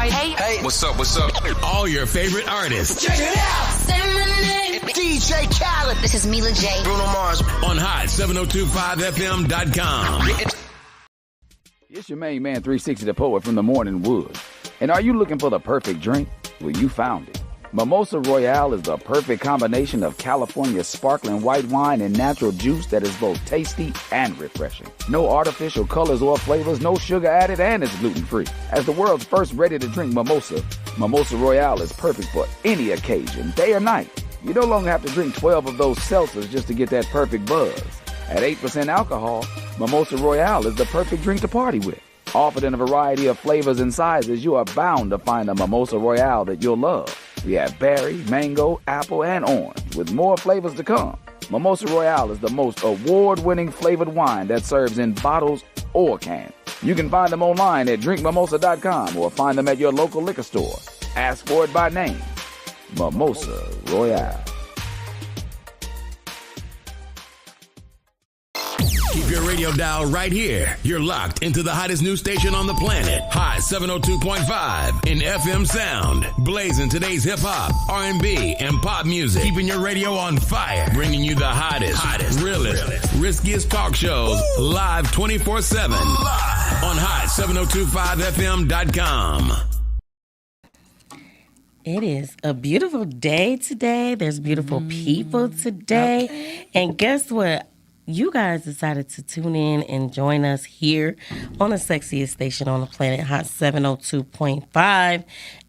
Hey, what's up? All your favorite artists. Check it out. DJ Khaled. This is Mila J. Bruno Mars. On hot7025fm.com. It's your main man 360 the Poet from the Morning Wood. And are you looking for the perfect drink? Well, you found it. Mimosa Royale is the perfect combination of California sparkling white wine and natural juice that is both tasty and refreshing. No artificial colors or flavors, no sugar added, and it's gluten-free. As the world's first ready-to-drink mimosa, Mimosa Royale is perfect for any occasion, day or night. You no longer have to drink 12 of those seltzers just to get that perfect buzz. At 8% alcohol, Mimosa Royale is the perfect drink to party with. Offered in a variety of flavors and sizes, you are bound to find a Mimosa Royale that you'll love. We have berry, mango, apple, and orange, with more flavors to come. Mimosa Royale is the most award-winning flavored wine that serves in bottles or cans. You can find them online at drinkmimosa.com or find them at your local liquor store. Ask for it by name. Mimosa Royale. Keep your radio dial right here. You're locked into the hottest news station on the planet. Hot 702.5 in FM sound. Blazing today's hip-hop, R&B, and pop music. Keeping your radio on fire. Bringing you the hottest, realest, riskiest talk shows live 24/7 on hot7025fm.com. It is a beautiful day today. There's beautiful people today. Okay. And guess what? You guys decided to tune in and join us here on the sexiest station on the planet, Hot 702.5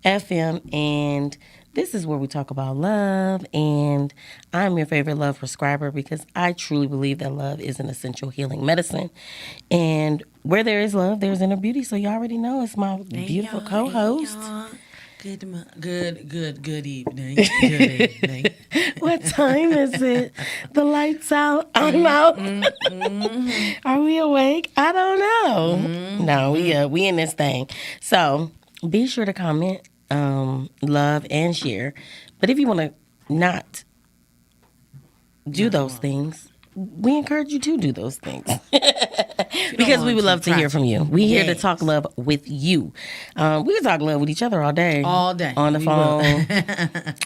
FM. And this is where we talk about love. And I'm your favorite love prescriber because I truly believe that love is an essential healing medicine. And where there is love, there's inner beauty. So you already know it's my beautiful co-host. Good evening. Good evening. What time is it? The lights out. I'm out. Are we awake? I don't know. No, we in this thing. So be sure to comment, love, and share. But if you want to not do those things, we encourage you to do those things because we would love to hear from you. We're here to talk love with you. We can talk love with each other all day. All day. On the phone,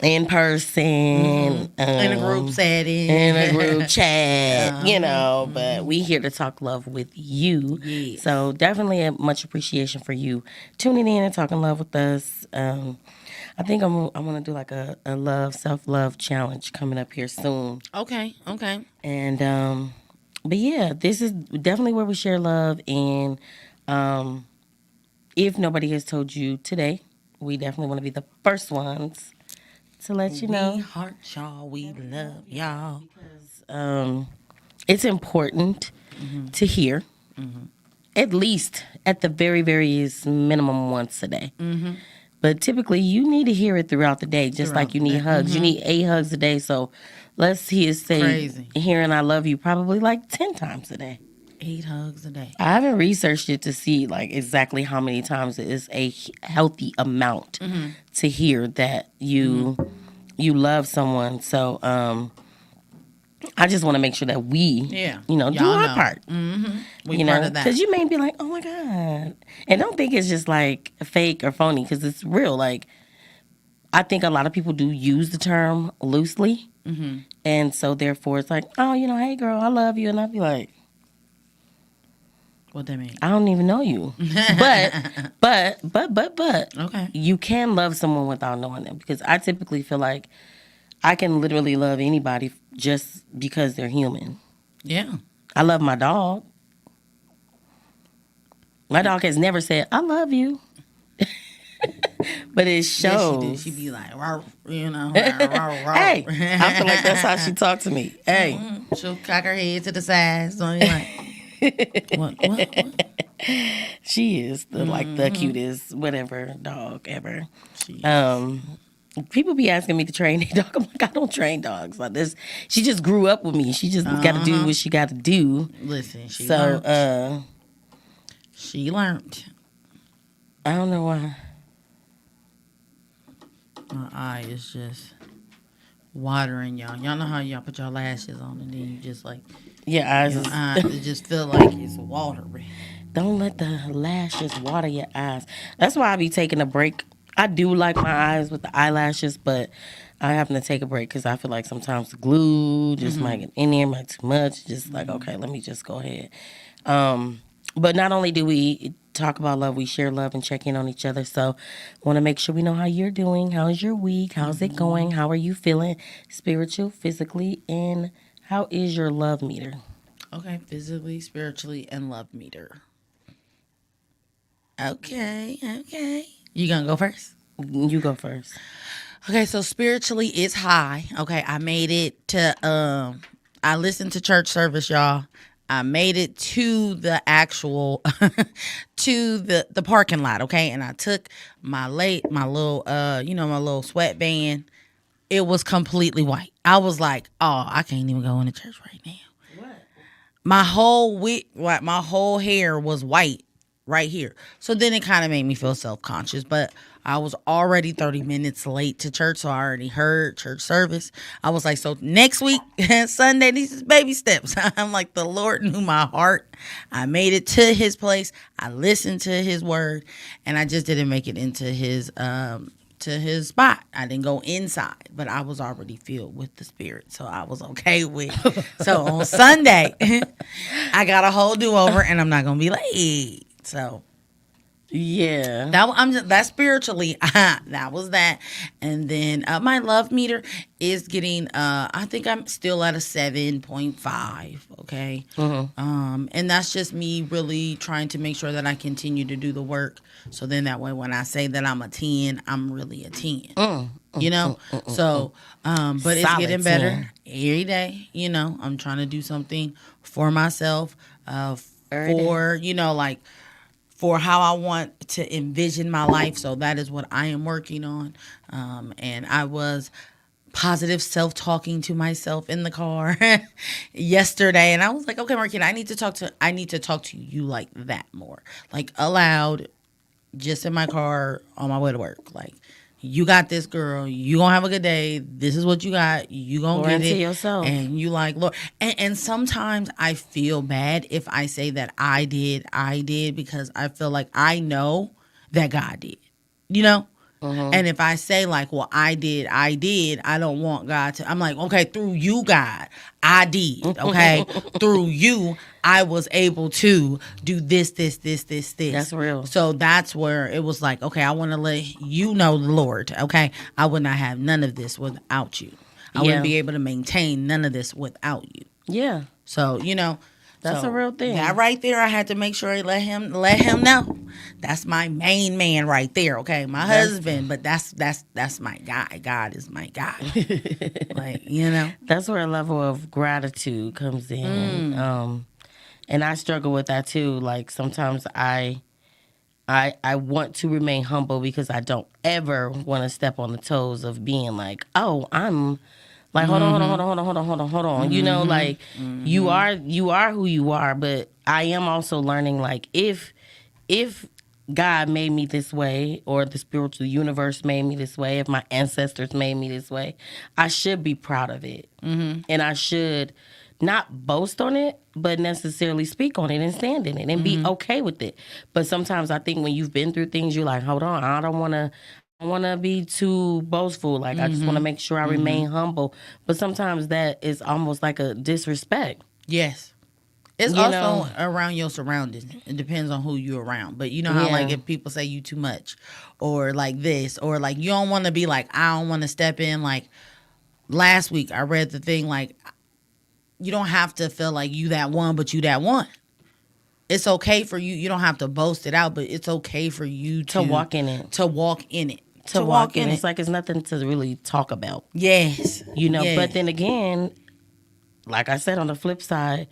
in person, in a group setting, in a group chat, but we here to talk love with you. Yes. So definitely a much appreciation for you tuning in and talking love with us. I think I'm going to do like a self-love challenge coming up here soon. Okay. And, but yeah, this is definitely where we share love. And if nobody has told you today, we definitely want to be the first ones to let you know. We heart y'all, we love y'all. Because it's important to hear, at least at the very, very minimum once a day. But typically, you need to hear it throughout the day, just like you need hugs. You need 8 hugs a day. So let's say hearing I love you probably like 10 times a day. 8 hugs a day. I haven't researched it to see like exactly how many times it is a healthy amount to hear that you love someone. So I just want to make sure that we, do our part. We part of that. Because you may be like, oh my God. And don't think it's just like fake or phony because it's real. Like, I think a lot of people do use the term loosely. And so therefore it's like, oh, hey girl, I love you. And I'd be like, what that mean? I don't even know you. But, okay. You can love someone without knowing them because I typically feel like I can literally love anybody just because they're human. Yeah. I love my dog. My dog has never said, I love you. But it shows. Yes, she do. She be like, rawr, Hey, I feel like that's how she talked to me. Hey. She'll cock her head to the side. So you're like, what? She is the cutest whatever dog ever. People be asking me to train their dog. I'm like, I don't train dogs like this. She just grew up with me. She just got to do what she got to do. Listen, she learned. She learned. I don't know why. My eye is just watering, y'all. Y'all know how y'all put your lashes on and then you just like... Your eyes it just feel like it's watery. Don't let the lashes water your eyes. That's why I be taking a break. I do like my eyes with the eyelashes, but I happen to take a break because I feel like sometimes the glue just might get in there, might too much. Just like, okay, let me just go ahead. But not only do we talk about love, we share love and check in on each other. So want to make sure we know how you're doing. How's your week? How's it going? How are you feeling spiritual, physically, and how is your love meter? Okay, physically, spiritually, and love meter. Okay. You gonna go first? You go first. Okay, so spiritually it's high. Okay, I made it to I listened to church service, y'all. I made it to the actual to the parking lot, okay? And I took my little my little sweatband. It was completely white. I was like, "Oh, I can't even go into church right now." What? My whole hair was white right here. So then it kind of made me feel self-conscious, but I was already 30 minutes late to church, so I already heard church service. I was like, so next week, Sunday, these is baby steps. I'm like, the Lord knew my heart. I made it to his place. I listened to his word, and I just didn't make it into his spot. I didn't go inside, but I was already filled with the Spirit, so I was okay with it. So on Sunday, I got a whole do-over, and I'm not going to be late. So... yeah, that spiritually, that was that. And then my love meter is getting I think I'm still at a 7.5. Okay. And that's just me really trying to make sure that I continue to do the work, so then that way when I say that I'm a 10, I'm really a 10. You know. So but it's getting better every day. You know, I'm trying to do something for myself, for like for how I want to envision my life. So that is what I am working on. And I was positive self-talking to myself in the car yesterday. And I was like, okay, Marquita, I need to talk to you like that more. Like aloud, just in my car on my way to work. Like, you got this, girl. You gonna have a good day. This is what you got. You gonna get it. Yourself. And you like, Lord. And sometimes I feel bad if I say that I did, because I feel like I know that God did. You know? And if I say like, well, I did, I don't want God to. I'm like, okay, through you, God, I did. Okay, through you, I was able to do this. That's real. So that's where it was like, okay, I want to let you know, Lord. Okay, I would not have none of this without you. I wouldn't be able to maintain none of this without you. Yeah. So that's a real thing. That right there, I had to make sure I let him know. That's my main man right there. Okay, my husband, but that's my guy. God is my guy. Like, that's where a level of gratitude comes in. And I struggle with that too. Like sometimes I want to remain humble because I don't ever want to step on the toes of being like, oh, I'm. Like, hold on. Like, you are who you are, but I am also learning, like, if God made me this way, or the spiritual universe made me this way, if my ancestors made me this way, I should be proud of it. And I should not boast on it, but necessarily speak on it and stand in it and be okay with it. But sometimes I think when you've been through things, you're like, hold on, I don't want to be too boastful. Like, I just want to make sure I remain humble. But sometimes that is almost like a disrespect. Yes. It's also around your surroundings. It depends on who you're around. But you know how, like, if people say you too much, or like this, or like you don't want to be like, I don't want to step in. Like, last week I read the thing, like, you don't have to feel like you that one, but you that one. It's okay for you. You don't have to boast it out, but it's okay for you to walk in it. To walk in it. It's like it's nothing to really talk about. Yes. Yes. But then again, like I said, on the flip side,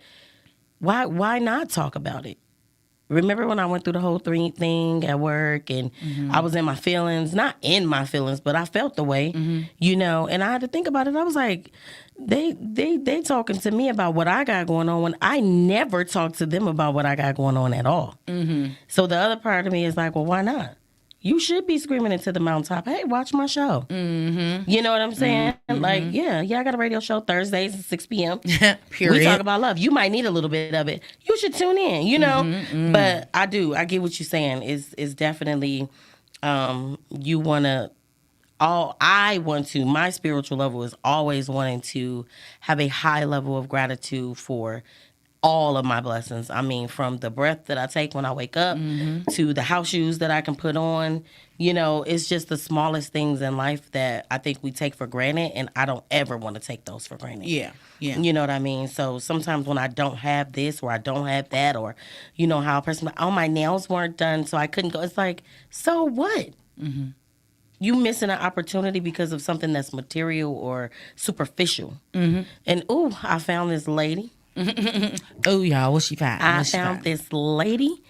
why not talk about it? Remember when I went through the whole thing at work and I was in my feelings, not in my feelings, but I felt the way, and I had to think about it. I was like, they talking to me about what I got going on when I never talk to them about what I got going on at all. So the other part of me is like, well, why not? you should be screaming into the mountaintop, hey, watch my show. Mm-hmm. You know what I'm saying? Mm-hmm. Like, yeah, I got a radio show Thursdays at 6 p.m. Period. We talk about love. You might need a little bit of it. You should tune in, you know? Mm-hmm. But I get what you're saying. Is definitely, you want to, my spiritual level is always wanting to have a high level of gratitude for all of my blessings. I mean, from the breath that I take when I wake up to the house shoes that I can put on. You know, it's just the smallest things in life that I think we take for granted, and I don't ever want to take those for granted. Yeah. You know what I mean? So sometimes when I don't have this or I don't have that, or, you know, how a person, my nails weren't done, so I couldn't go. It's like, so what? Mm-hmm. You missing an opportunity because of something that's material or superficial. Mm-hmm. And, I found this lady. Oh, y'all, what she found? I found this lady,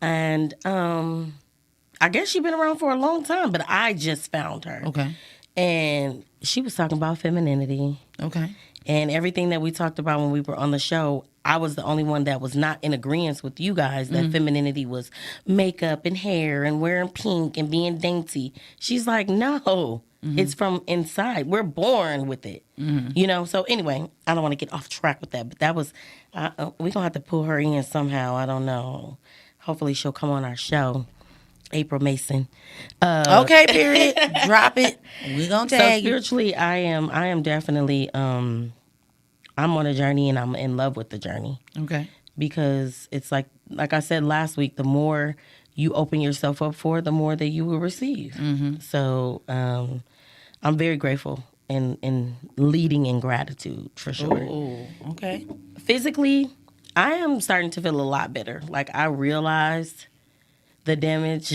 and I guess she's been around for a long time, but I just found her. Okay. And she was talking about femininity. Okay. And everything that we talked about when we were on the show, I was the only one that was not in agreement with you guys that femininity was makeup and hair and wearing pink and being dainty. She's like, no. It's from inside. We're born with it, you know? So anyway, I don't want to get off track with that, but that was, we're going to have to pull her in somehow. I don't know. Hopefully she'll come on our show. April Mason. Okay, period. Drop it. We're going to tag you. So spiritually, I am definitely, I'm on a journey and I'm in love with the journey. Okay. Because it's like I said last week, the more you open yourself up for, the more that you will receive. Mm-hmm. So I'm very grateful and leading in gratitude for sure. Ooh, okay. Physically, I am starting to feel a lot better. Like I realized the damage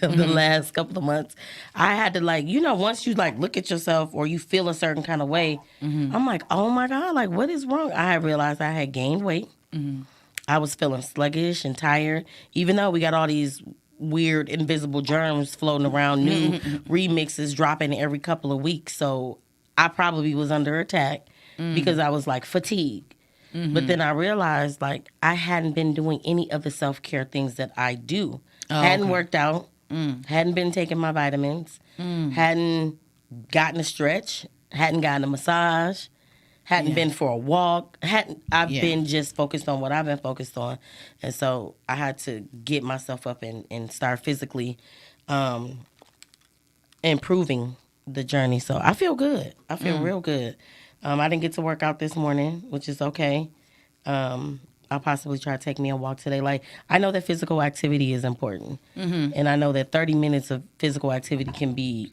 of the last couple of months. I had to once you look at yourself or you feel a certain kind of way, I'm like, oh my God, like what is wrong? I had realized I had gained weight. Mm-hmm. I was feeling sluggish and tired, even though we got all these weird invisible germs floating around, new remixes dropping every couple of weeks. So I probably was under attack because I was fatigued. Mm-hmm. But then I realized I hadn't been doing any of the self-care things that I do. Hadn't worked out, hadn't been taking my vitamins, hadn't gotten a stretch, hadn't gotten a massage, hadn't been for a walk. I've been just focused on what I've been focused on. And so I had to get myself up and start physically improving the journey. So I feel good. I feel real good. I didn't get to work out this morning, which is okay. I'll possibly try to take me a walk today. I know that physical activity is important. Mm-hmm. And I know that 30 minutes of physical activity can be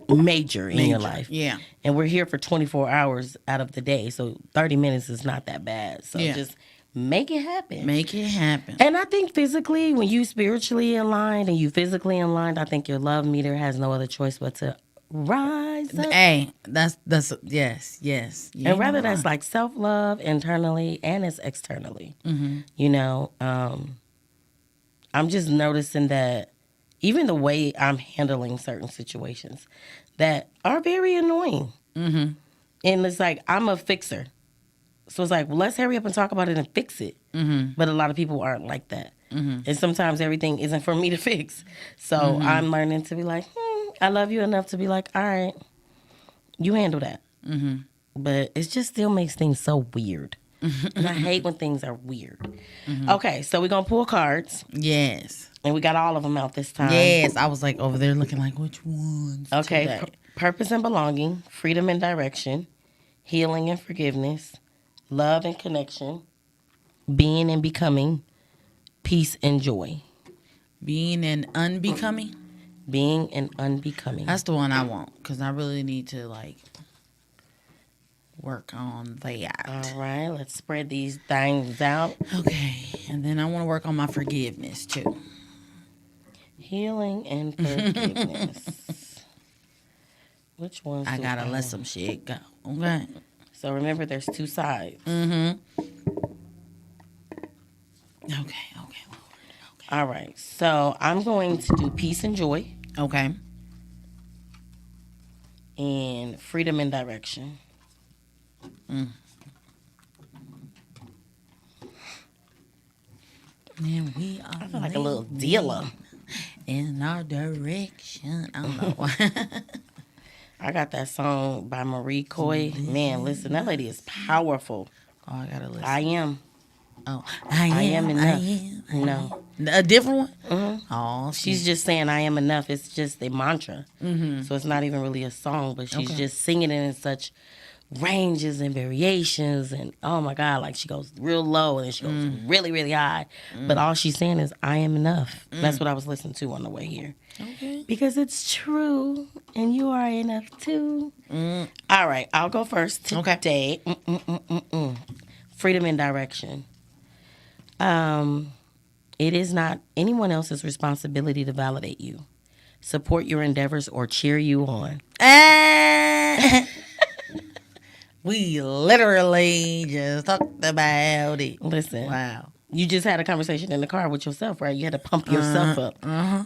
major in your life. Yeah. And we're here for 24 hours out of the day. So 30 minutes is not that bad. So just make it happen. Make it happen. And I think physically, when you spiritually aligned and you physically aligned, I think your love meter has no other choice but to rise up. Hey, that's yes. And rather that's self-love internally and it's externally. Mm-hmm. You know, I'm just noticing that even the way I'm handling certain situations that are very annoying. Mm-hmm. And it's I'm a fixer. So it's let's hurry up and talk about it and fix it. Mm-hmm. But a lot of people aren't like that. Mm-hmm. And sometimes everything isn't for me to fix. So I'm learning to be I love you enough to be all right, you handle that. Mm-hmm. But it just still makes things so weird. And I hate when things are weird. Mm-hmm. Okay, so we're going to pull cards. Yes. And we got all of them out this time. Yes, I was over there looking which ones? Okay, purpose and belonging, freedom and direction, healing and forgiveness, love and connection, being and becoming, peace and joy. Being and unbecoming? Being and unbecoming. That's the one I want because I really need to work on that. All right, let's spread these things out. Okay, and then I want to work on my forgiveness too. Healing and forgiveness. Which ones? I gotta let some shit go. Okay. So remember, there's two sides. Mm-hmm. Okay. All right, so I'm going to do peace and joy. Okay. And freedom and direction. Man, we are. I feel like a little dealer. in our direction. I don't know. I got that song by Marie Coy. Man, listen, that lady is powerful. Oh, I gotta listen. I am. Oh, I am enough. No. A different one? Mm-hmm. Oh, She's just saying I am enough. It's just a mantra. Mm-hmm. So it's not even really a song, but she's just singing it in such ranges and variations, and oh my God, like she goes real low and then she goes really, really high. But all she's saying is I am enough. That's what I was listening to on the way here. Okay. Because it's true and you are enough too. All right, I'll go first today. Freedom and direction. It is not anyone else's responsibility to validate you, support your endeavors, or cheer you on. We literally just talked about it. Listen. Wow. You just had a conversation in the car with yourself, right? You had to pump yourself up.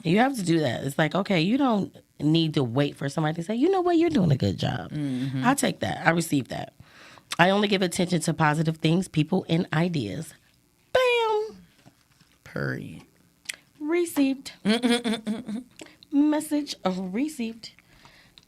You have to do that. It's like, okay, you don't need to wait for somebody to say, you know what, you're doing a good job. I'll take that. I receive that. I only give attention to positive things, people, and ideas. Bam. Period. Received. Message received.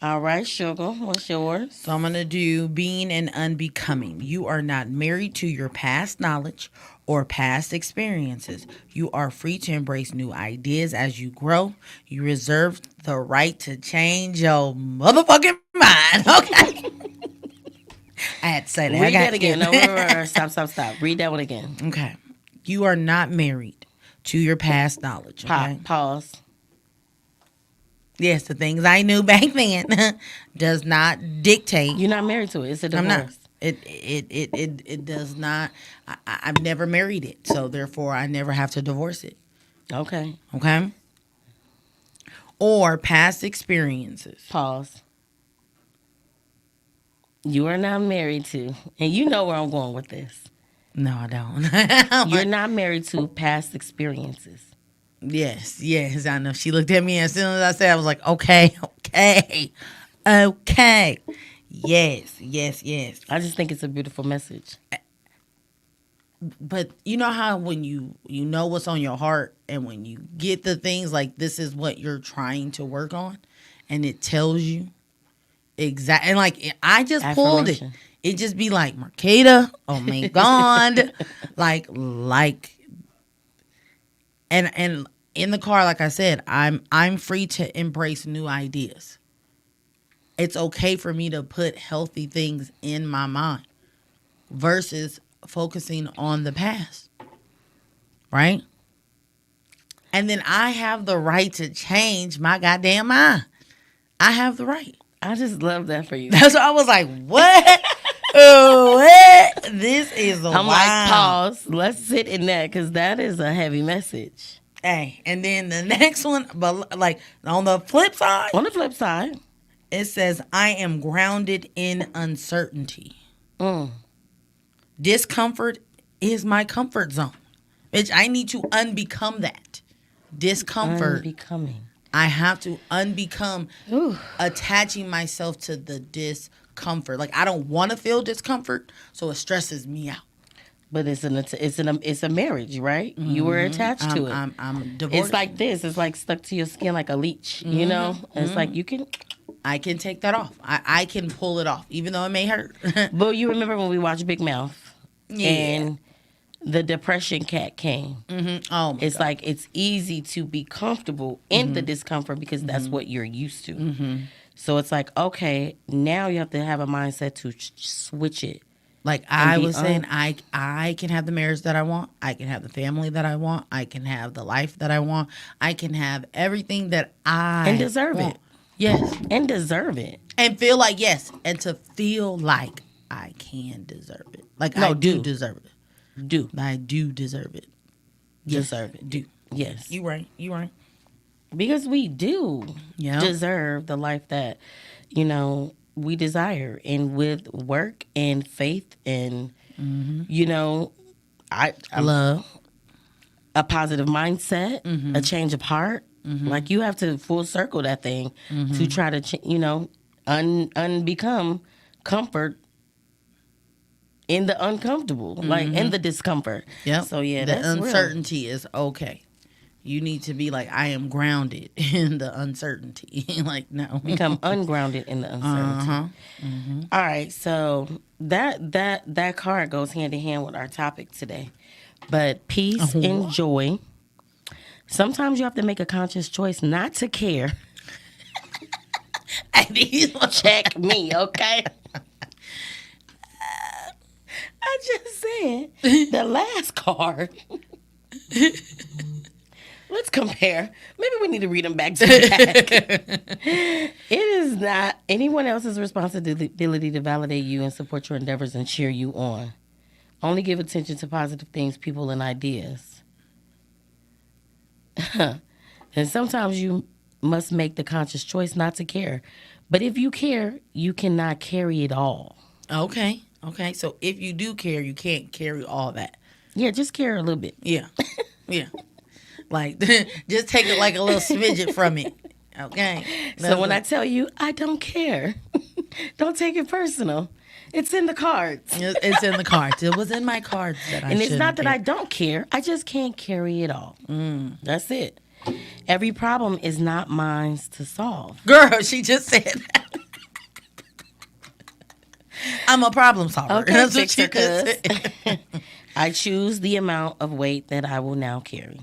All right, Sugar, what's yours? So I'm going to do being and unbecoming. You are not married to your past knowledge or past experiences. You are free to embrace new ideas as you grow. You reserve the right to change your motherfucking mind. Okay. I had to say that. Read that again. No, stop. Read that one again. Okay. You are not married to your past knowledge. Okay? Pause. Yes, the things I knew back then does not dictate. You're not married to it. It's a divorce. I'm not. It does not. I've never married it, so therefore I never have to divorce it. Okay. Okay. Or past experiences. Pause. You are not married to, and you know where I'm going with this. No, I don't. You're not married to past experiences. Yes, I know. She looked at me, and as soon as I said, I was like, okay. Yes. I just think it's a beautiful message. But you know how when you know what's on your heart, and when you get the things like this is what you're trying to work on, and it tells you exactly. And like I just pulled it. It just be like Marquita, oh my God, like. And in the car, like I said, I'm free to embrace new ideas. It's okay for me to put healthy things in my mind versus focusing on the past. Right? And then I have the right to change my goddamn mind. I have the right. I just love that for you. That's why I was like, what? What? This is I'm like, pause. Let's sit in that because that is a heavy message. Hey, and then the next one, but like on the flip side. On the flip side. It says, I am grounded in uncertainty. Discomfort is my comfort zone. Bitch, I need to unbecome that. Discomfort. Unbecoming. I have to unbecome attaching myself to the discomfort. Like, I don't want to feel discomfort, so it stresses me out. But it's a marriage, right? Mm-hmm. You were attached to it. I'm divorced. It's like this. It's like stuck to your skin like a leech, you know? It's like you can... I can take that off. I can pull it off, even though it may hurt. But you remember when we watched Big Mouth? Yeah. And the depression cat came. Mm-hmm. Oh, my God. Like it's easy to be comfortable in the discomfort because that's what you're used to. Mm-hmm. So it's like, okay, now you have to have a mindset to switch it. Like I was saying, I can have the marriage that I want. I can have the family that I want. I can have the life that I want. I can have everything that I and deserve want. it. Yes. And deserve it. And feel like, yes. And to feel like I can deserve it. Like I do deserve it. I do deserve it. Yes. Deserve it. Do. Yes. You right. Because we do deserve the life that, we desire. And with work and faith and, love, a positive mindset, a change of heart. Like you have to full circle that thing to try to, unbecome comfort in the uncomfortable, like in the discomfort. Yeah. So yeah, the that's uncertainty real. is okay. You need to be like, I am grounded in the uncertainty. Like, no. Become ungrounded in the uncertainty. All right, so that card goes hand in hand with our topic today. But peace and joy. Sometimes you have to make a conscious choice not to care. Check me, okay? I just said the last card. Let's compare. Maybe we need to read them back to back. It is not anyone else's responsibility to validate you and support your endeavors and cheer you on. Only give attention to positive things, people, and ideas. And sometimes you must make the conscious choice not to care. But if you care, you cannot carry it all. Okay. So if you do care, you can't carry all that. Yeah, just care a little bit. Yeah. Like, just take it like a little smidget from it. Okay. So when I tell you, I don't care, don't take it personal. It's in the cards. It's in the cards. It was in my cards that I And it's not that care. I don't care. I just can't carry it all. That's it. Every problem is not mine to solve. Girl, she just said that. I'm a problem solver. Okay, That's what fixer, she just said. I choose the amount of weight that I will now carry.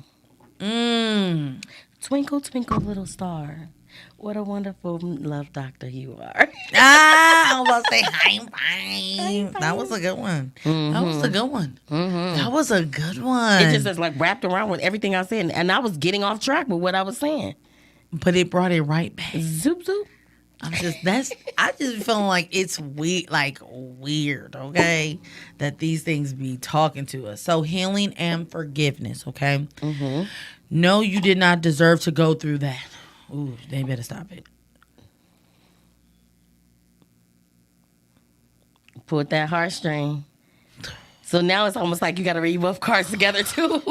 Twinkle, twinkle, little star. What a wonderful love doctor you are. I was say hi. That was a good one. That was a good one. That was a good one. It just is like wrapped around with everything I said. And I was getting off track with what I was saying. But it brought it right back. Zoop, zoop. I just feeling like it's weird, okay? That these things be talking to us. So healing and forgiveness, okay? No, you did not deserve to go through that. Ooh, they better stop it. Put that heartstring. So now it's almost like you got to read both cards together too.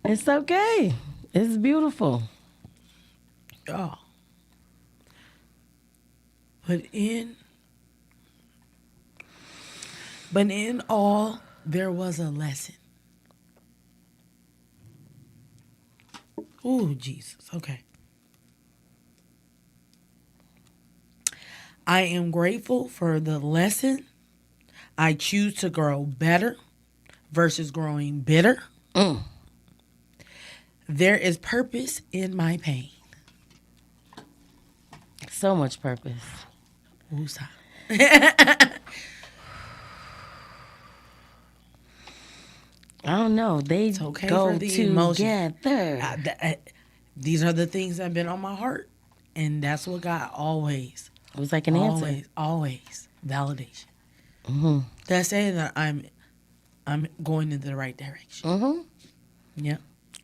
It's okay. It's beautiful. Oh. But in all, there was a lesson. Ooh, Jesus. Okay. I am grateful for the lesson. I choose to grow better versus growing bitter. There is purpose in my pain. So much purpose. Woosah. I don't know. They Okay go for the emotion. together. These are the things that have been on my heart. And that's what God always, It was like an answer. always validation. That's saying that I'm going in the right direction. Yeah.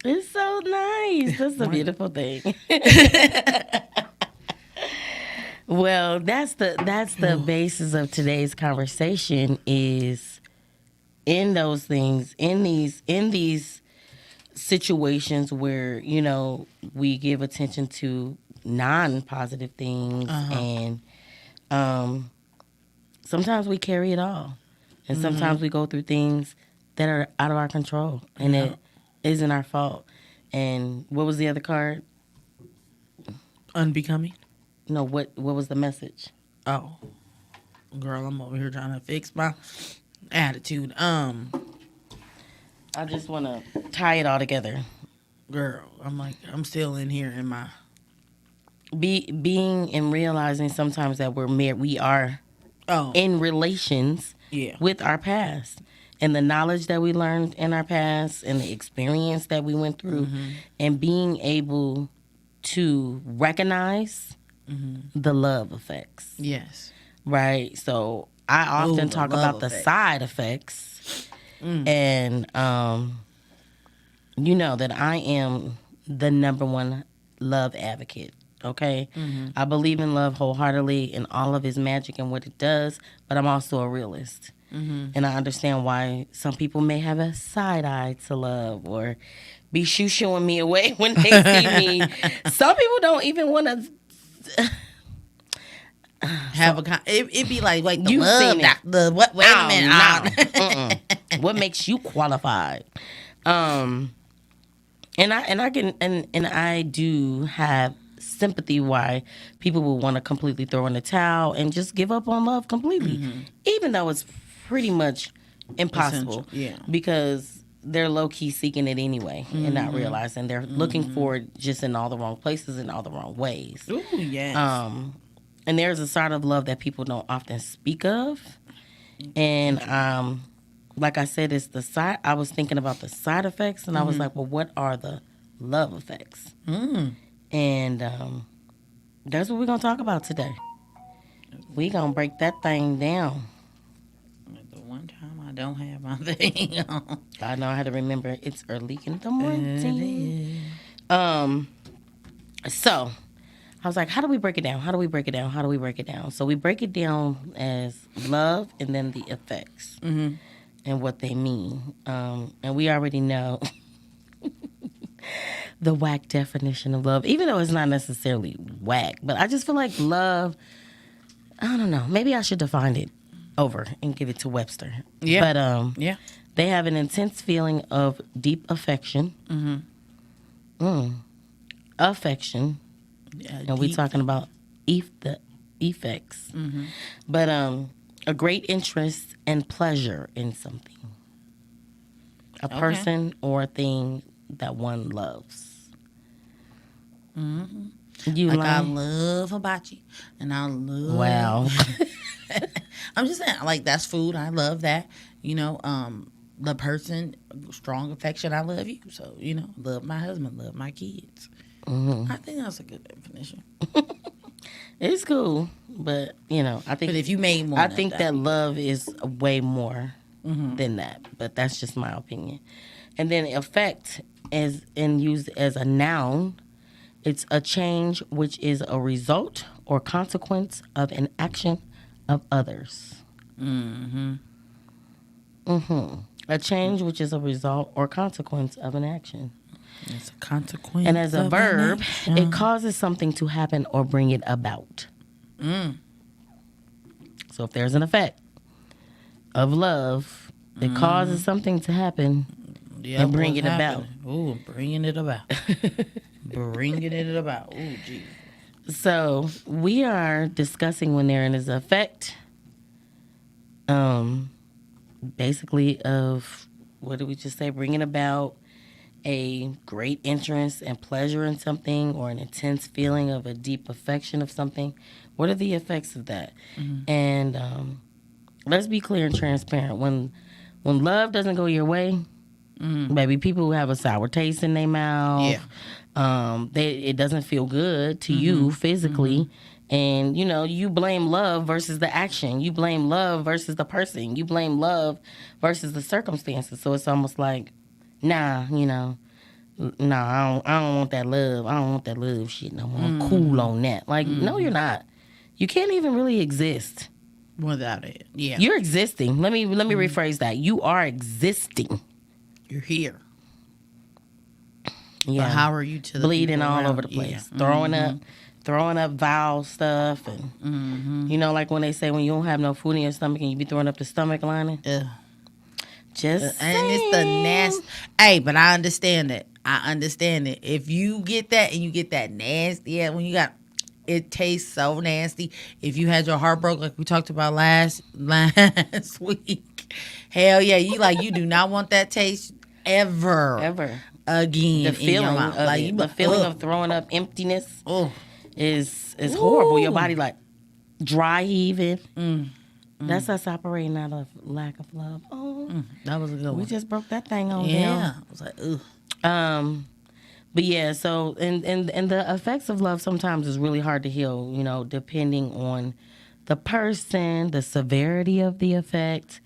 It's so nice. That's a beautiful thing. Well, that's the basis of today's conversation is in those things, in these situations where, you know, we give attention to non-positive things and sometimes we carry it all. And sometimes we go through things that are out of our control and it isn't our fault. And what was the other card? Unbecoming. No, what was the message? Oh, girl, I'm over here trying to fix my attitude. I just want to tie it all together. Girl, I'm still in here in my Being and realizing sometimes that we are in relations with our past. And the knowledge that we learned in our past and the experience that we went through and being able to recognize the love effects. Yes. Right? So I often talk about the side effects. And, you know that I am the number one love advocate. Okay? I believe in love wholeheartedly and all of its magic and what it does, but I'm also a realist. And I understand why some people may have a side eye to love or be shoo-shooing me away when they see me. Some people don't even want to have it'd be like the You've love seen it. the what? Wait a minute. What makes you qualified? And I do have sympathy why people will want to completely throw in the towel and just give up on love completely, even though it's pretty much impossible. Essential, yeah. Because they're low key seeking it anyway and not realizing they're looking for it just in all the wrong places and all the wrong ways. Ooh, yes. And there's a side of love that people don't often speak of. And like I said, it's the side. I was thinking about the side effects, and I was like, well, what are the love effects? And that's what we're gonna talk about today. We gonna break that thing down. The one time I don't have my thing on. I know I had to remember it's early in the morning. So I was like, how do we break it down? How do we break it down? How do we break it down? So we break it down as love and then the effects and what they mean. And we already know the whack definition of love, even though it's not necessarily whack. But I just feel like love, I don't know. Maybe I should define it over and give it to Webster. Yeah. But Yeah. they have an intense feeling of deep affection. Affection. And we're talking about the effects. But a great interest and pleasure in something. A person or a thing that one loves. You Like like I love hibachi, and I love. Wow. I'm just saying, like that's food. I love that. You know, the person, strong affection. I love you. So love my husband, love my kids. I think that's a good definition. It's cool, but I think. But if you made more, I think that love is way more than that. But that's just my opinion. And then effect is used as a noun. It's a change which is a result or consequence of an action of others. A change which is a result or consequence of an action. It's a consequence. And as a of verb, an action. it causes something to happen or bring it about. So if there's an effect of love, it causes something to happen and bring it about. Ooh, bringing it about. Bringing it about. Ooh, geez. So we are discussing when there is an effect, basically of, what did we just say? Bringing about a great interest and pleasure in something or an intense feeling of a deep affection of something. What are the effects of that? And let's be clear and transparent. When love doesn't go your way, maybe people who have a sour taste in their mouth, it doesn't feel good to you physically. And, you blame love versus the action. You blame love versus the person. You blame love versus the circumstances. So it's almost like, nah, I don't want that love. I don't want that love shit no more. I'm cool on that. Like, no, you're not. You can't even really exist Without it. Yeah. You're existing. Let me rephrase that. You are existing. You're here. Yeah. But how are you to the bleeding people all around? over the place, throwing up vowel stuff, and like when they say when you don't have no food in your stomach and you be throwing up the stomach lining. Just and it's the nasty. Hey, but I understand it. If you get that and you get that nasty, when you got, it tastes so nasty. If you had your heart broke, like we talked about last week, hell yeah, you do not want that taste ever again. The feeling in your mouth. the feeling of throwing up emptiness is horrible. Your body like dry heaving. That's us operating out of lack of love. That was a good one. We just broke that thing on down. Yeah, I was like, ugh. But yeah, so and the effects of love sometimes is really hard to heal, depending on the person, the severity of the effect.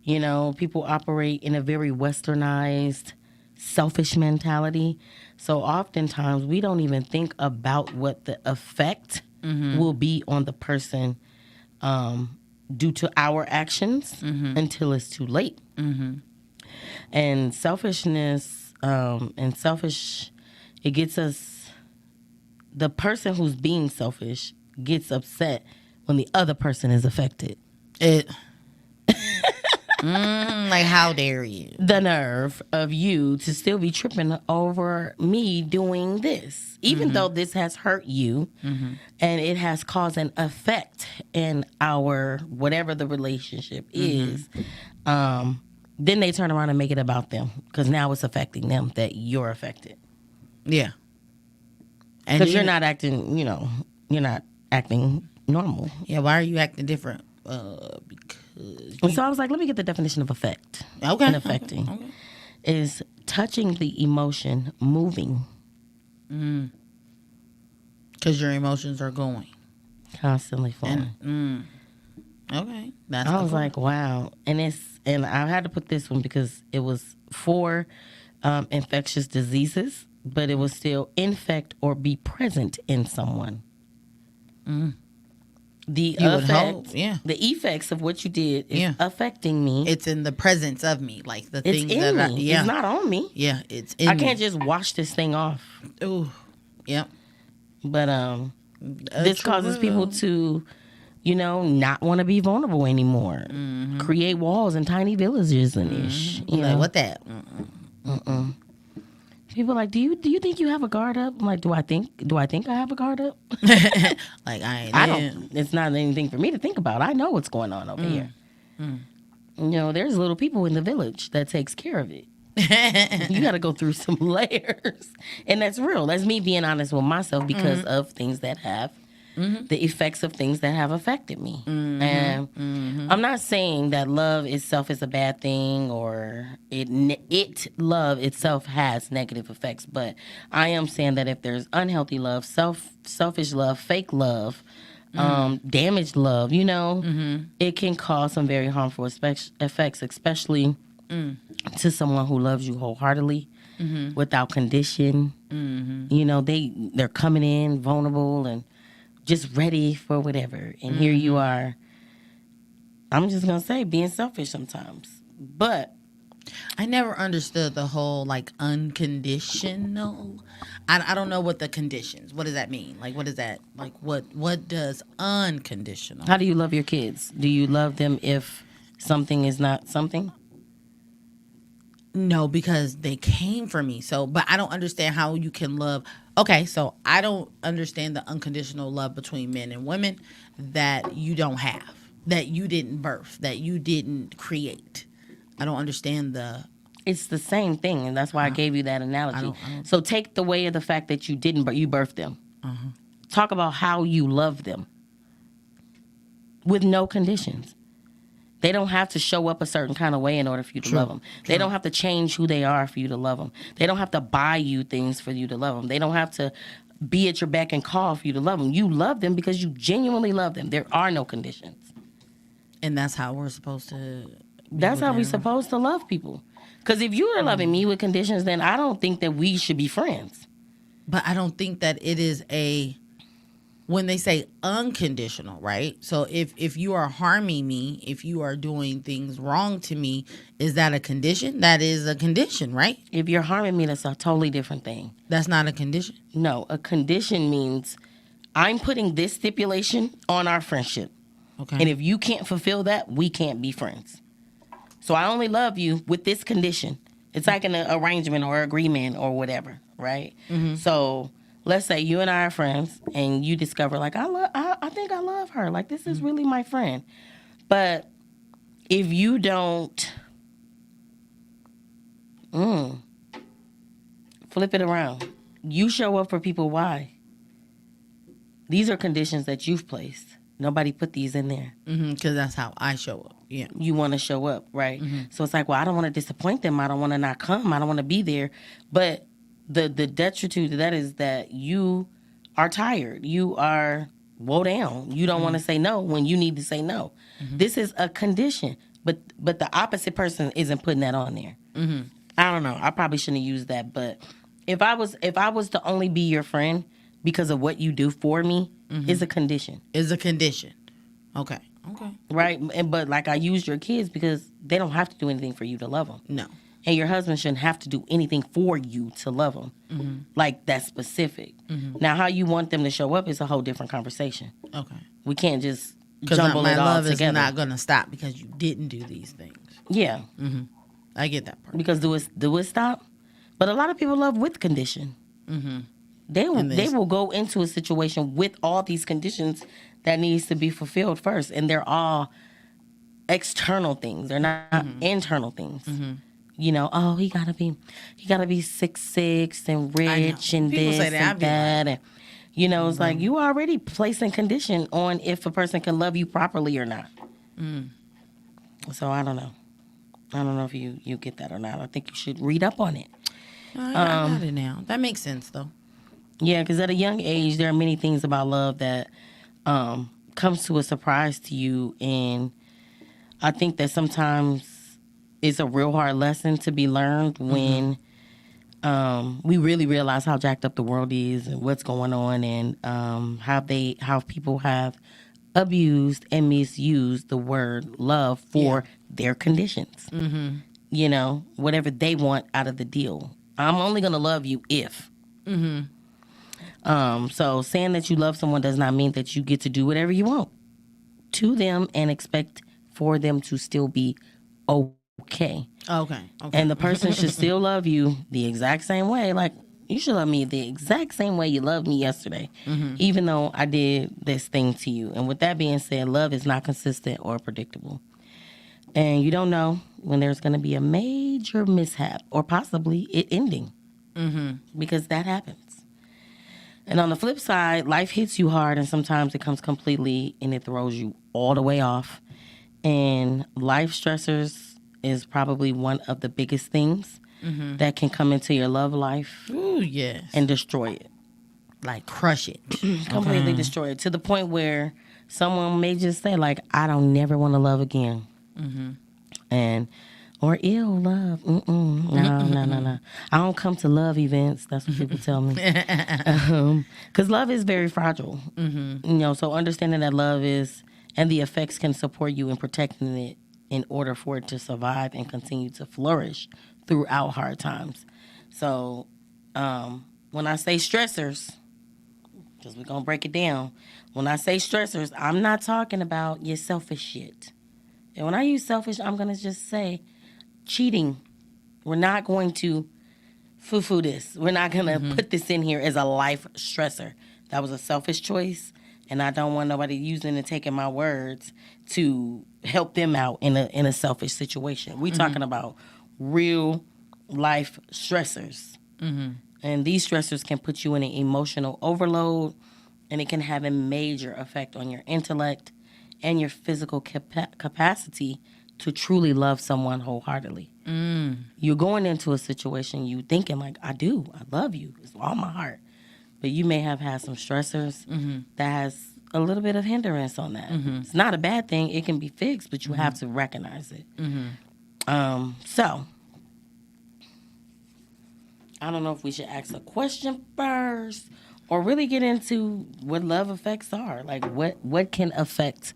People operate in a very westernized, selfish mentality. So oftentimes we don't even think about what the effect will be on the person due to our actions until it's too late. And selfishness it gets us, the person who's being selfish gets upset when the other person is affected. Like, how dare you? The nerve of you to still be tripping over me doing this, even though this has hurt you and it has caused an effect in our whatever the relationship is. Then they turn around and make it about them because now it's affecting them that you're affected. Yeah. Because you're not acting, you're not acting normal. Yeah, why are you acting different? Because So I was like, let me get the definition of affect. Okay. And affecting is touching the emotion, moving. Because your emotions are going. Constantly flowing. Okay. I was like, wow. And I had to put this one because it was for infectious diseases, but it was still infect or be present in someone. The effects of what you did is affecting me. It's in the presence of me, like the It's things in that me. It's not on me. Yeah, it's in me. I can't just wash this thing off. Ooh, yep. But this causes people to, not want to be vulnerable anymore. Create walls in tiny villages and ish. You know what that? People are like, do you think you have a guard up? I'm like, do I think I have a guard up? Like I don't. It's not anything for me to think about. I know what's going on over here. There's little people in the village that takes care of it. You got to go through some layers, and that's real. That's me being honest with myself because of things that have the effects of things that have affected me. And I'm not saying that love itself is a bad thing or love itself has negative effects, but I am saying that if there's unhealthy love, selfish love, fake love, damaged love, it can cause some very harmful effects, especially to someone who loves you wholeheartedly without condition. They're coming in vulnerable and just ready for whatever. And here you are, I'm just going to say, being selfish sometimes. But I never understood the whole, like, unconditional. I don't know what the conditions, what does that mean? Like, what is that? Like, what does unconditional? How do you love your kids? Do you love them if something is not something? No, because they came for me. So, but I don't understand how you can love. Okay, so I don't understand the unconditional love between men and women that you don't have, that you didn't birth, that you didn't create. I don't understand It's the same thing, and that's why I gave you that analogy. So take the way of the fact that you didn't, but you birthed them. Talk about how you love them with no conditions. They don't have to show up a certain kind of way in order for you to love them. They don't have to change who they are for you to love them. They don't have to buy you things for you to love them. They don't have to be at your beck and call for you to love them. You love them because you genuinely love them. There are no conditions. And that's how we're supposed to... That's how we're supposed to love people. Because if you are loving me with conditions, then I don't think that we should be friends. But I don't think that it is when they say unconditional, right? So if you are harming me, if you are doing things wrong to me, is that a condition? That is a condition, right? If you're harming me, that's a totally different thing. That's not a condition? No, a condition means I'm putting this stipulation on our friendship. Okay. And if you can't fulfill that, we can't be friends. So I only love you with this condition. It's like an arrangement or agreement or whatever, right? So let's say you and I are friends, and you discover, like, I think I love her. Like, this is really my friend. But if you don't flip it around, you show up for people. Why? These are conditions that you've placed. Nobody put these in there. Because that's how I show up. Yeah. You want to show up, right? So it's like, well, I don't want to disappoint them. I don't want to not come. I don't want to be there. But the detriment to that is that you are tired. You are woe down. You don't want to say no when you need to say no. This is a condition. But the opposite person isn't putting that on there. I don't know. I probably shouldn't have used that. But if I was to only be your friend because of what you do for me, is a condition. Is a condition. Okay. Right? But like, I used your kids because they don't have to do anything for you to love them. No. And your husband shouldn't have to do anything for you to love them. Like, that's specific. Now, how you want them to show up is a whole different conversation. Okay. We can't just jumble it all together. Because my love is not going to stop because you didn't do these things. Yeah. I get that part. Because do it stop? But a lot of people love with condition. They will go into a situation with all these conditions that needs to be fulfilled first, and they're all external things. They're not internal things. You know, oh, he gotta be 6'6" and rich and People this say that, and that, and you know, it's like you already placing condition on if a person can love you properly or not. So I don't know. I don't know if you get that or not. I think you should read up on it. I got it now. That makes sense, though. Yeah, because at a young age, there are many things about love that comes to a surprise to you, and I think that sometimes it's a real hard lesson to be learned when we really realize how jacked up the world is and what's going on, and how people have abused and misused the word love for their conditions. You know, whatever they want out of the deal. I'm only gonna love you if. So saying that you love someone does not mean that you get to do whatever you want to them and expect for them to still be okay. Okay. And the person should still love you the exact same way. Like, you should love me the exact same way you loved me yesterday, even though I did this thing to you. And with that being said, love is not consistent or predictable. And you don't know when there's going to be a major mishap or possibly it ending, because that happens. And on the flip side, life hits you hard, and sometimes it comes completely and it throws you all the way off. And life stressors is probably one of the biggest things that can come into your love life. Ooh, yes. And destroy it. Like, crush it. Completely destroy it, to the point where someone may just say, like, I don't never want to love again. And, or ill love. No. I don't come to love events. That's what people tell me. Because love is very fragile. You know, so understanding that love is, and the effects can support you in protecting it in order for it to survive and continue to flourish throughout hard times. So when I say stressors, because we're going to break it down, when I say stressors, I'm not talking about your selfish shit. And when I use selfish, I'm going to just say cheating. We're not going to foo-foo this. We're not going to put this in here as a life stressor. That was a selfish choice, and I don't want nobody using and taking my words to help them out in a selfish situation. We're talking about real life stressors. And these stressors can put you in an emotional overload, and it can have a major effect on your intellect and your physical capacity to truly love someone wholeheartedly. You're going into a situation you thinking like, I love you with all my heart. But you may have had some stressors that has a little bit of hindrance on that. It's not a bad thing. It can be fixed, but you have to recognize it. So, I don't know if we should ask a question first or really get into what love effects are. Like, what can affect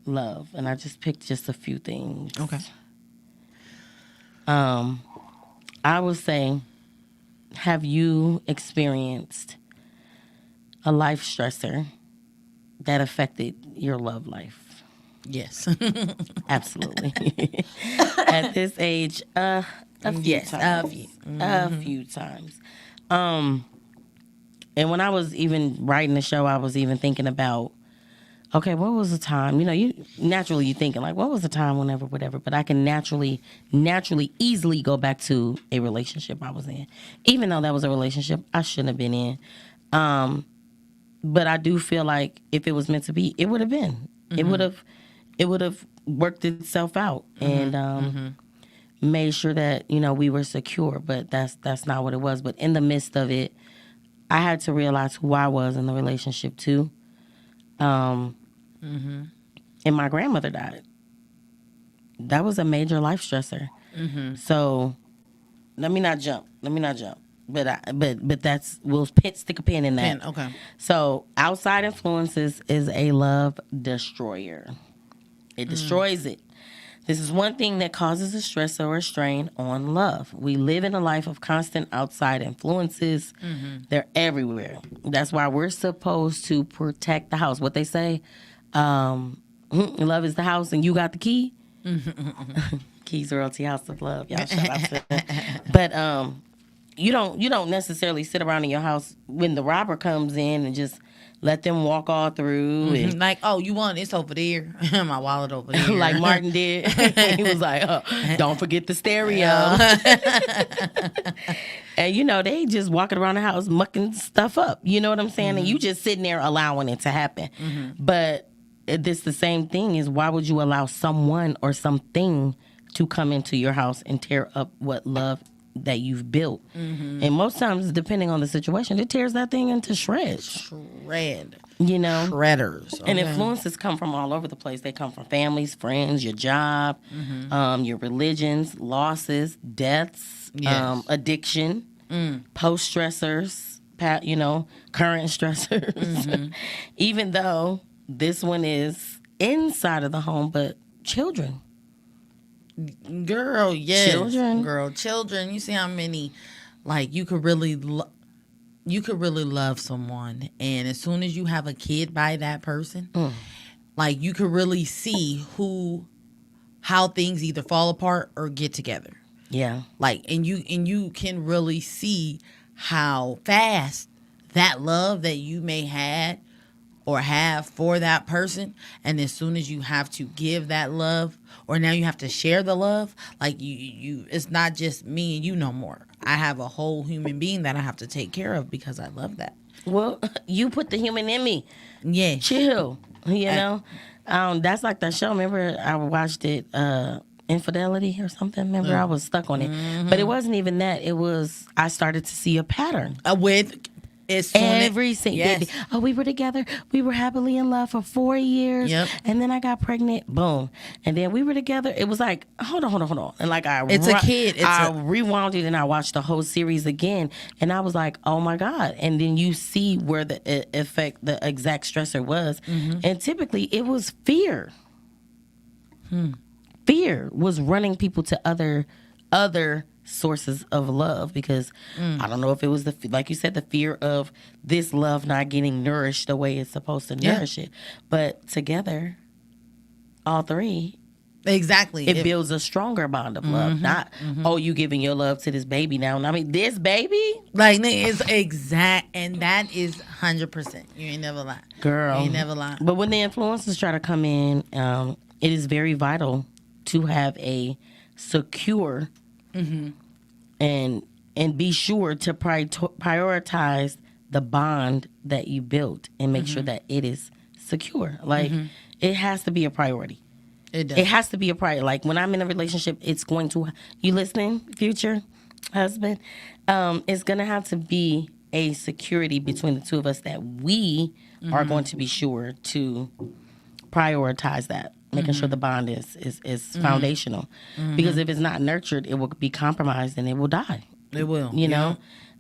love? And I just picked just a few things. Okay. I would say, have you experienced a life stressor that affected your love life? Yes. Absolutely. At this age, a few times. A few times. And when I was even writing the show, I was even thinking about, okay, what was the time? You know, you thinking like, what was the time, whenever, whatever. But I can naturally, easily go back to a relationship I was in, even though that was a relationship I shouldn't have been in. But I do feel like if it was meant to be, it would have been. It would have worked itself out and made sure that, you know, we were secure. But that's not what it was. But in the midst of it, I had to realize who I was in the relationship too. And my grandmother died. That was a major life stressor. So let me not jump. But that's, we'll stick a pin in that. Okay. So outside influences is a love destroyer. It destroys it. This is one thing that causes a stress or a strain on love. We live in a life of constant outside influences. They're everywhere. That's why we're supposed to protect the house. What they say, love is the house and you got the key. Keys Royalty House of Love. Y'all shout out to them. But you don't necessarily sit around in your house when the robber comes in and just let them walk all through. And Like, oh, you want this over there? My wallet over there. like Martin did. He was like, don't forget the stereo. And, they just walking around the house mucking stuff up. You know what I'm saying? And you just sitting there allowing it to happen. But this the same thing is, why would you allow someone or something to come into your house and tear up what love that you've built? And most times, depending on the situation, it tears that thing into shreds. Shredders. And influences come from all over the place. They come from families, friends, your job, your religions, losses, deaths, addiction, post stressors, current stressors. Even though this one is inside of the home, but children. Girl, yes. Children. Girl, children. You see how many, you could really love someone, and as soon as you have a kid by that person, you could really see how things either fall apart or get together. Yeah. And you can really see how fast that love that you may had or have for that person, and as soon as you have to give that love, or now you have to share the love, you it's not just me and you no more. I have a whole human being that I have to take care of because I love that. Well, you put the human in me. Yeah. Chill. That's like that show. Remember, I watched it, Infidelity or something. Remember, I was stuck on it. But it wasn't even that. It was, I started to see a pattern. With every single day. Oh, we were together. We were happily in love for 4 years. Yep. And then I got pregnant. Boom. And then we were together. It was like, hold on. And I rewound it and I watched the whole series again. And I was like, oh my God. And then you see where the exact stressor was. And typically it was fear. Fear was running people to other sources of love, because I don't know if it was like you said, the fear of this love not getting nourished the way it's supposed to nourish it. But together, all three, exactly, it builds a stronger bond of love. Not you giving your love to this baby now. And I mean, this baby, it's exact, and that is 100%. You ain't never lie, girl. You ain't never lie. But when the influencers try to come in, it is very vital to have a secure and be sure to prioritize the bond that you built and make sure that it is secure. It has to be a priority. It does. It has to be a priority. When I'm in a relationship, it's going to, you listening, future husband? It's going to have to be a security between the two of us that we are going to be sure to prioritize that. Making sure the bond is foundational. Because if it's not nurtured, it will be compromised and it will die. It will.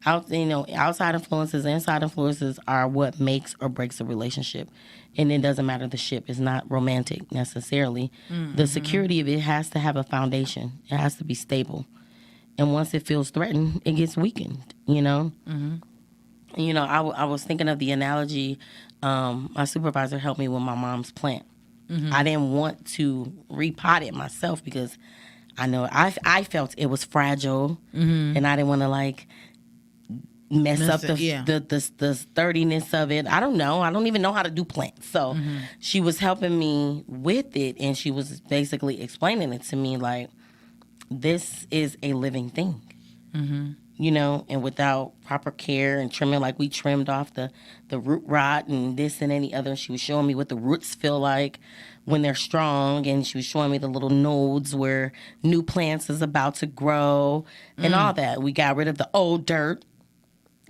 Outside influences, inside influences are what makes or breaks a relationship. And it doesn't matter, the ship is not romantic necessarily. The security of it has to have a foundation. It has to be stable. And once it feels threatened, it gets weakened, I was thinking of the analogy, my supervisor helped me with my mom's plant. I didn't want to repot it myself because I know I felt it was fragile, and I didn't want to mess up the sturdiness of it. I don't know. I don't even know how to do plants. So she was helping me with it, and she was basically explaining it to me this is a living thing. And without proper care and trimming, we trimmed off the root rot and this and any other. She was showing me what the roots feel like when they're strong, and she was showing me the little nodes where new plants is about to grow and all that. We got rid of the old dirt,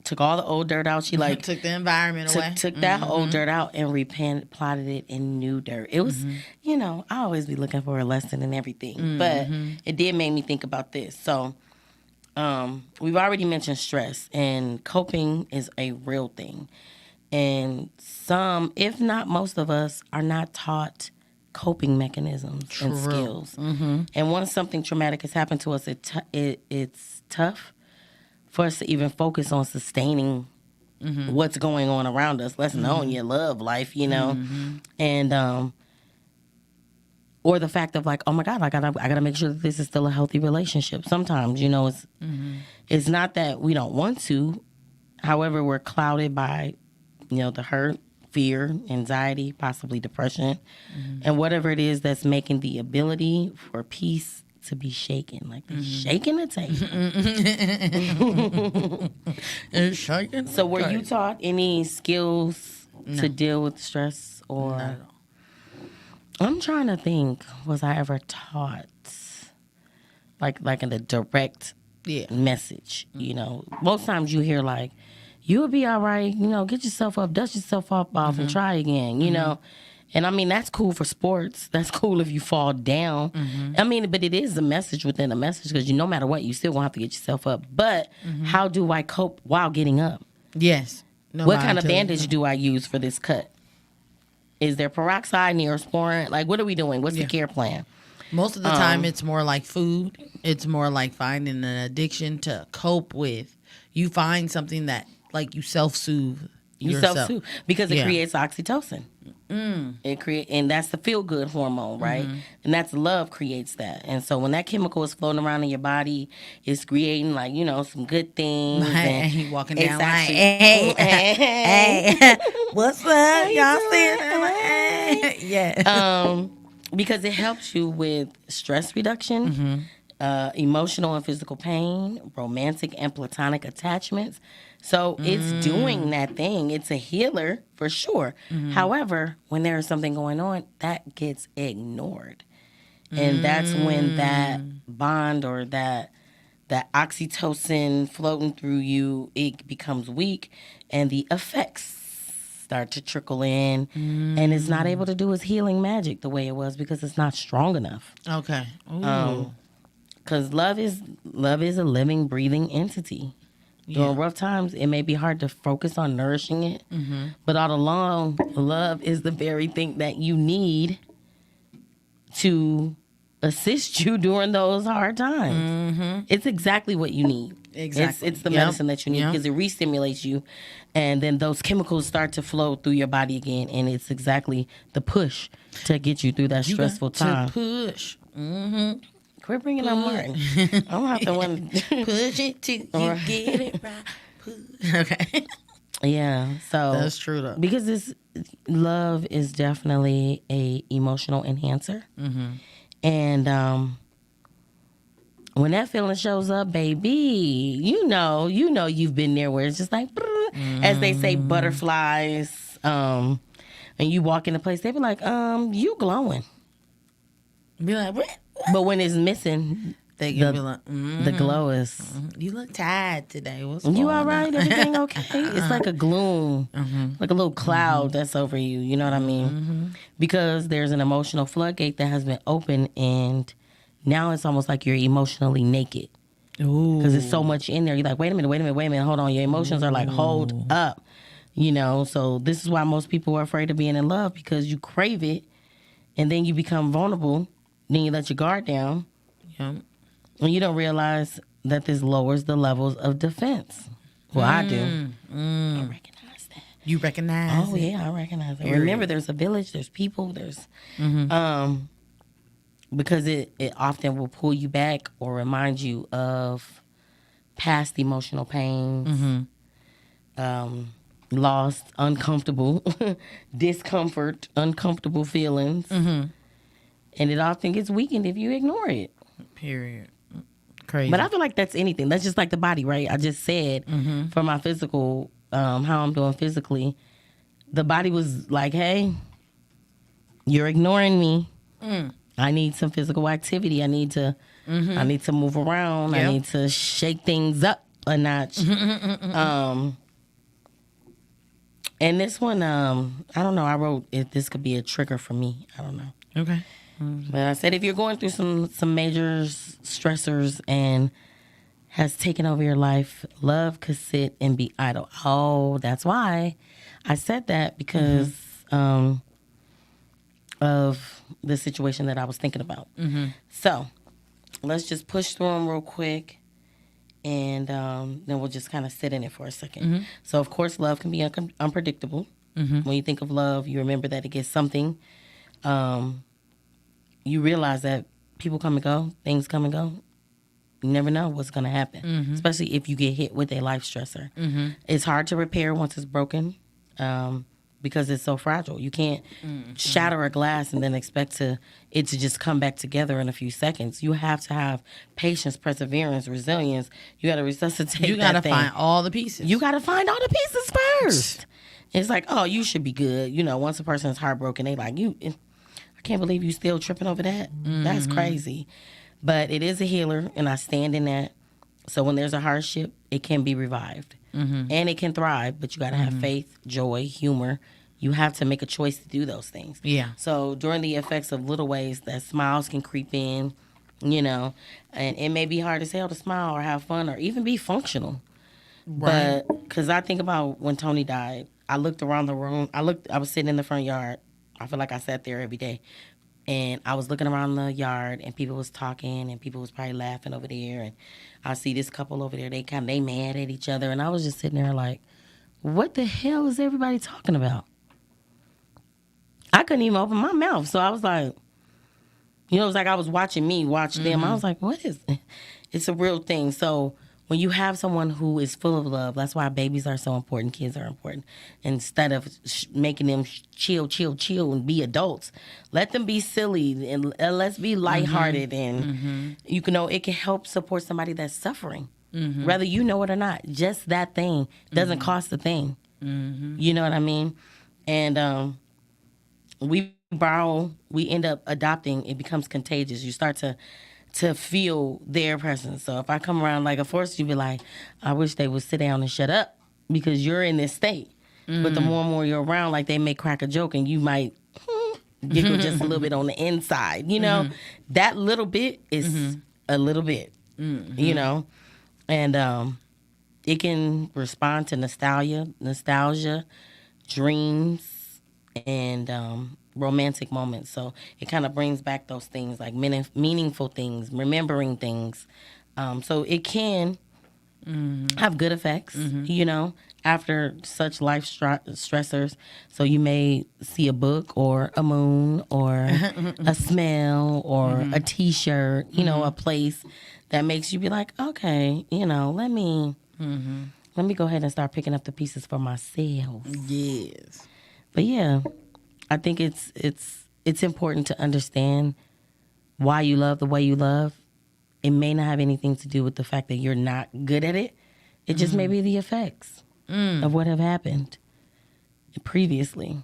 took all the old dirt out. She took the environment away. Took that old dirt out and plotted it in new dirt. It was, I always be looking for a lesson in everything, but it did make me think about this. So, we've already mentioned stress, and coping is a real thing. And some, if not most of us, are not taught coping mechanisms and skills. And once something traumatic has happened to us, it's tough for us to even focus on sustaining what's going on around us, let alone your love life, And or the fact of like, oh my God, I gotta make sure that this is still a healthy relationship. Sometimes, you know, it's not that we don't want to. However, we're clouded by, you know, the hurt, fear, anxiety, possibly depression, and whatever it is that's making the ability for peace to be shaken, like they're shaking the table. It's shaking. So, were you taught any skills to deal with stress, or? Not at all. I'm trying to think. Was I ever taught, like in a direct message? You know, most times you hear like, "You'll be all right." You know, get yourself up, dust yourself off, and try again. You know. And I mean, that's cool for sports. That's cool if you fall down. I mean, but it is a message within a message, because no matter what, you still gonna have to get yourself up. But how do I cope while getting up? Yes. What kind of bandage do I use for this cut? Is there peroxide, Neosporin? Like, what are we doing? What's the care plan? Most of the time, it's more like food. It's more like finding an addiction to cope with. You find something that, like, you self-soothe yourself. Self-soothe, because it creates oxytocin. And that's the feel-good hormone, right? And that's love creates that. And so when that chemical is floating around in your body, it's creating, like, you know, some good things. And he walking down like, hey, what's up? Y'all see? Yeah. Because it helps you with stress reduction, emotional and physical pain, romantic and platonic attachments. So it's doing that thing. It's a healer for sure. However, when there is something going on, that gets ignored. And that's when that bond or that oxytocin floating through you, it becomes weak, and the effects start to trickle in, and it's not able to do its healing magic the way it was, because it's not strong enough. Okay. Because love is a living, breathing entity. During rough times, it may be hard to focus on nourishing it, but all along, love is the very thing that you need to assist you during those hard times. It's exactly what you need. Exactly. It's the medicine that you need, because it re-stimulates you, and then those chemicals start to flow through your body again, and it's exactly the push to get you through that stressful time. Push. Quit bringing up Martin. I don't have to want push it till you get it right. Push. Okay. Yeah, so that's true though. Because love is definitely a emotional enhancer, and when that feeling shows up, baby, you know you've been there, where it's just like, as they say, butterflies. And you walk in a place, they be like, you glowing. Be like, what? But when it's missing, they can be like, the glow is. You look tired today. What's you going all right? on? Everything okay? It's like a gloom, like a little cloud that's over you. You know what I mean? Because there's an emotional floodgate that has been opened, and now it's almost like you're emotionally naked. Because there's so much in there. You're like, wait a minute, hold on. Your emotions are like, hold up. You know, so this is why most people are afraid of being in love, because you crave it, and then you become vulnerable. Then you let your guard down. And you don't realize that this lowers the levels of defense. Well, I do. I recognize that. You recognize it? Yeah, I recognize it. Remember, there's a village, there's people, there's... because it often will pull you back or remind you of past emotional pains, lost, uncomfortable, discomfort, uncomfortable feelings. And it often gets weakened if you ignore it. Period. Crazy. But I feel like that's anything. That's just like the body, right? I just said for my physical, how I'm doing physically, the body was like, hey, you're ignoring me. I need some physical activity. I need to move around. I need to shake things up a notch. And this one, I don't know. I wrote if this could be a trigger for me. I don't know. Okay. But I said, if you're going through some major stressors and has taken over your life, love could sit and be idle. Oh, that's why I said that, because of the situation that I was thinking about. So let's just push through them real quick, and then we'll just kind of sit in it for a second. So, of course, love can be unpredictable. When you think of love, you remember that it gets something you realize that people come and go, things come and go. You never know what's going to happen, especially if you get hit with a life stressor. It's hard to repair once it's broken because it's so fragile. You can't shatter a glass and then expect it to just come back together in a few seconds. You have to have patience, perseverance, resilience. You got to resuscitate. You got to find all the pieces. You got to find all the pieces first. It's like, oh, you should be good. You know, once a person is heartbroken, they like, I can't believe you still tripping over that. That's crazy. But it is a healer, and I stand in that. So when there's a hardship, it can be revived. And it can thrive, but you got to have faith, joy, humor. You have to make a choice to do those things. Yeah. So during the effects of little ways that smiles can creep in, you know, and it may be hard as hell to smile or have fun or even be functional. Right. But because I think about when Tony died, I looked around the room. I was sitting in the front yard. I feel like I sat there every day. And I was looking around the yard, and people was talking, and people was probably laughing over there. And I see this couple over there. They mad at each other, and I was just sitting there like, what the hell is everybody talking about? I couldn't even open my mouth, so I was like, you know, it was like I was watching me watch them. I was like, what is it? It's a real thing. So when you have someone who is full of love, that's why babies are so important, kids are important. Instead of making them chill, and be adults, let them be silly and let's be lighthearted. And you know, it can help support somebody that's suffering, whether you know it or not. Just that thing doesn't cost a thing. You know what I mean? And we end up adopting. It becomes contagious. You start to feel their presence. So if I come around like a force, you'd be like, I wish they would sit down and shut up because you're in this state. But the more and more you're around, like they may crack a joke and you might giggle just a little bit on the inside. You know, that little bit is a little bit, you know, and it can respond to nostalgia, dreams, and romantic moments. So it kind of brings back those things, like meaningful things, remembering things. So it can have good effects, you know, after such life stressors. So you may see a book or a moon or a smell or a T-shirt, you know, a place that makes you be like, okay, you know, let me go ahead and start picking up the pieces for myself. Yes. But yeah, I think it's important to understand why you love the way you love. It may not have anything to do with the fact that you're not good at it. It just may be the effects of what have happened previously.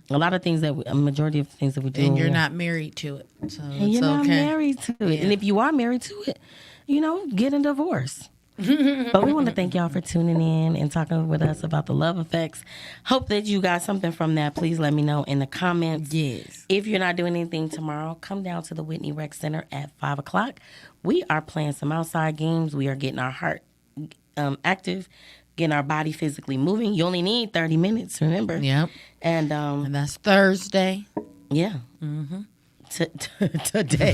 A lot of things a majority of the things that we do. And you're not married to it. So and you're not married to it. Yeah. And if you are married to it, you know, get a divorce. But we want to thank y'all for tuning in and talking with us about the love effects. Hope that you got something from that. Please let me know in the comments. Yes. If you're not doing anything tomorrow, come down to the Whitney Rec Center at 5 o'clock. We are playing some outside games. We are getting our heart active, getting our body physically moving. You only need 30 minutes, remember? Yep. And that's Thursday. Yeah. Today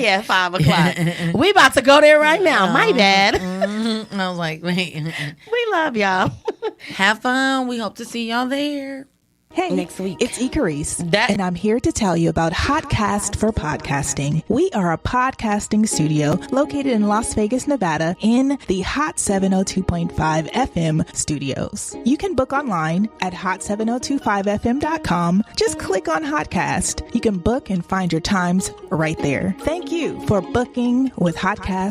at 5 o'clock. We about to go there right now. My bad. I was like, wait. We love y'all. Have fun. We hope to see y'all there. Hey, next week. It's Icarice, and I'm here to tell you about Hotcast for Podcasting. We are a podcasting studio located in Las Vegas, Nevada, in the Hot 702.5 FM studios. You can book online at hot7025fm.com. Just click on Hotcast. You can book and find your times right there. Thank you for booking with Hotcast.